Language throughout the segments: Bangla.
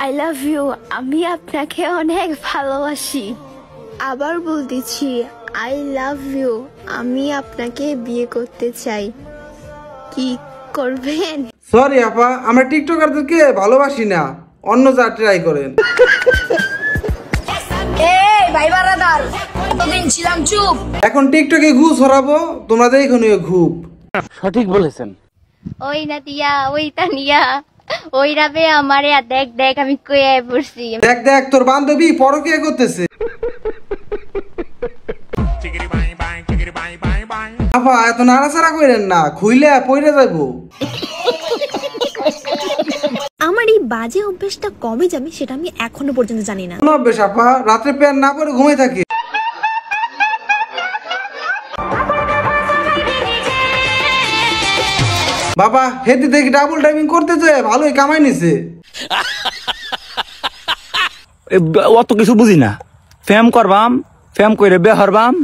আই লাভ ইউ, আমি আপনাকে অনেক ভালোবাসি। আবার বলতেছি, আই লাভ ইউ, আমি আপনাকে বিয়ে করতে চাই। কি করবেন? সরি আপা, আমরা টিকটকারদেরকে ভালোবাসি না, অন্য যা ট্রাই করেন। ভাই বারাদার, এতদিন ছিলাম চুপ, এখন টিকটকে ঘু ছড়াবো, তোমরা দেখো নিও খুব। সঠিক বলেছেন। ওই না দিয়া ওই তানিয়া ওই রাবে আমারে দেখ দেখ আমি কইয়া পড়ছি। দেখ দেখ তোর বান্ধবী পরকিয়া করতেছে। আপা এত নাড়াচাড়া করেন না, খুইলে পইরে যাবো। আমার এই বাজে অভ্যাসটা কবে যাবে সেটা আমি এখনো পর্যন্ত জানি না। কোন অভ্যাস আপা? রাত্রে প্যান্ট না পরে ঘুমিয়ে থাকে। বাবা হেদি দেখি ডাবল ড্রাইভিং করতেছে, ভালোই কামাই নিছে। অত কিছু বুঝি না, ফেম করবাম, ফেম করে বেহরবাম।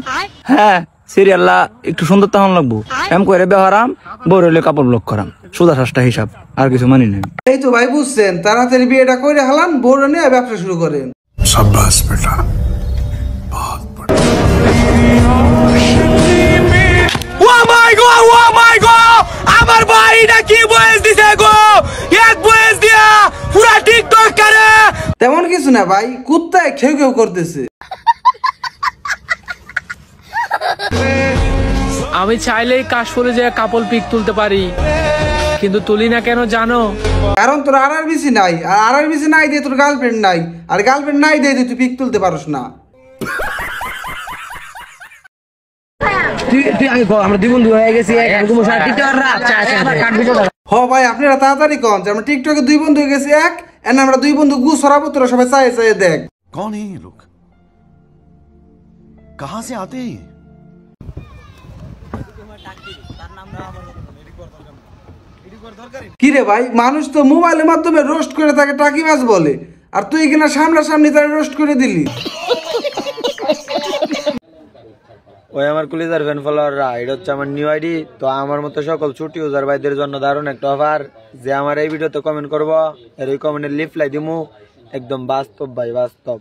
হ্যাঁ সিরিয়াল্লা একটু সুন্দর তখন লাগবো, ফেম করে বেহরাম, বড় হলে কাপড় ব্লক করাম, সুদা সাজটা হিসাব, আর কিছু মানি নাই। এই তো ভাই বুঝছেন, তাড়াতাড়ি বিয়েটা করে হালান, বড় নিয়ে ব্যবসা শুরু করেন। शाबाश बेटा। আমার ভাইটা কি বয়স দিছে গো, এক বয়স দিয়া পুরা টিকটক করে। তেমন কিছু না ভাই, কুত্তায় খেউ খেউ করতেছে। আমি চাইলেই কাশফুলে যে কাপল পিক তুলতে পারি, কিন্তু তুলি না কেন জানো? কারণ তোর আরআরবিসি নাই, আর আরআরবিসি নাই দিয়ে তোর গার্লফ্রেন্ড নাই, আর গার্লফ্রেন্ড নাই দিয়ে তুই পিক তুলতে পারস না। আমরা দুই বন্ধু হয়ে গেছি, হ ভাই আপনারা তাড়াতাড়ি কন যে আমরা টিকটকে দুই বন্ধু হয়ে গেছি এক, এন্ড আমরা দুই বন্ধু গু সরাবো, তোরা সবাই চায়ে চায়ে দেখ। कौन है ये लोग? कहां से आते हैं? কি রে ভাই, মানুষ তো মোবাইলের মাধ্যমে রোস্ট করে তাকে টাকি মাছ বলে, আর তুই কিনা সামনাসামনি তারা রোস্ট করে দিলি। ওই আমার কুলিজার ফ্যান ফলোয়াররা, এটা হচ্ছে আমার নিউ আইডি। তো আমার মতো সকল ছুটি ইউজার ভাইদের জন্য দারুণ একটা অফার, যে আমার এই ভিডিওতে কমেন্ট করবো, এর ওই কমেন্টের রিপ্লাই দিমু, একদম বাস্তব ভাই, বাস্তব।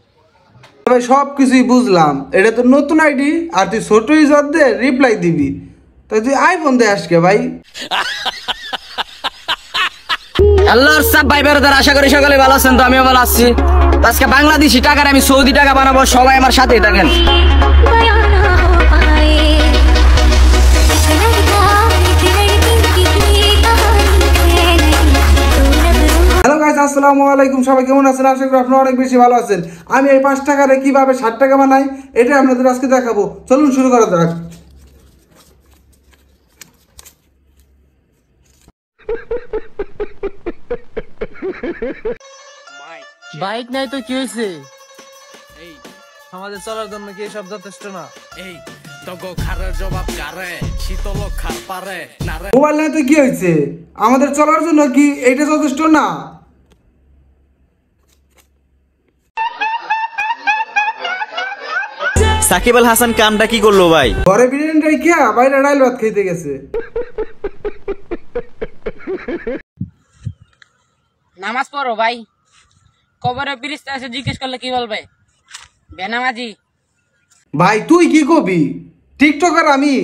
ভাই সব কিছুই বুঝলাম, এটা তো নতুন আইডি, আর তুই ছোট ইউজারদের রিপ্লাই দিবি, তাই তুই আইফোন দে আজকে ভাই। আল্লাহর সব ভাই বেরোদার, আশা করি সকালে ভালো আছেন। তো আমিও ভালো আছি। আজকে বাংলাদেশি টাকার আমি সৌদি টাকা বানাবো, সবাই আমার সাথে থাকেন। হ্যালো গাইস, আসসালামু আলাইকুম। সবাই কেমন আছেন? আশা করি আপনারা অনেক বেশি ভালো আছেন। আমি এই 5 টাকারে কিভাবে 60 টাকা বানাই, এটা আপনাদের আজকে দেখাবো। চলুন শুরু করা যাক। বাইক নাই তো কি হয়েছে? এই আমাদের চলার জন্য কি সব যথেষ্ট না? এই তগো খারের জবাব কারে, শীতল খার পারে না রে। মোবাইল নাই তো কি হয়েছে, আমাদের চলার জন্য কি এইটা যথেষ্ট না? সাকিব আল হাসান কামটা কি করলো ভাই? ঘরে বিরিয়ানি রেখে বাইরে ডাল ভাত খেতে গেছে। নামাজ পড়ো ভাই, কবরে ফিরিস্তা এসে জিজ্ঞেস করলে কি বলবে? বেনামাজি। ভাই তুই কি কবি? টিকটকার আমি।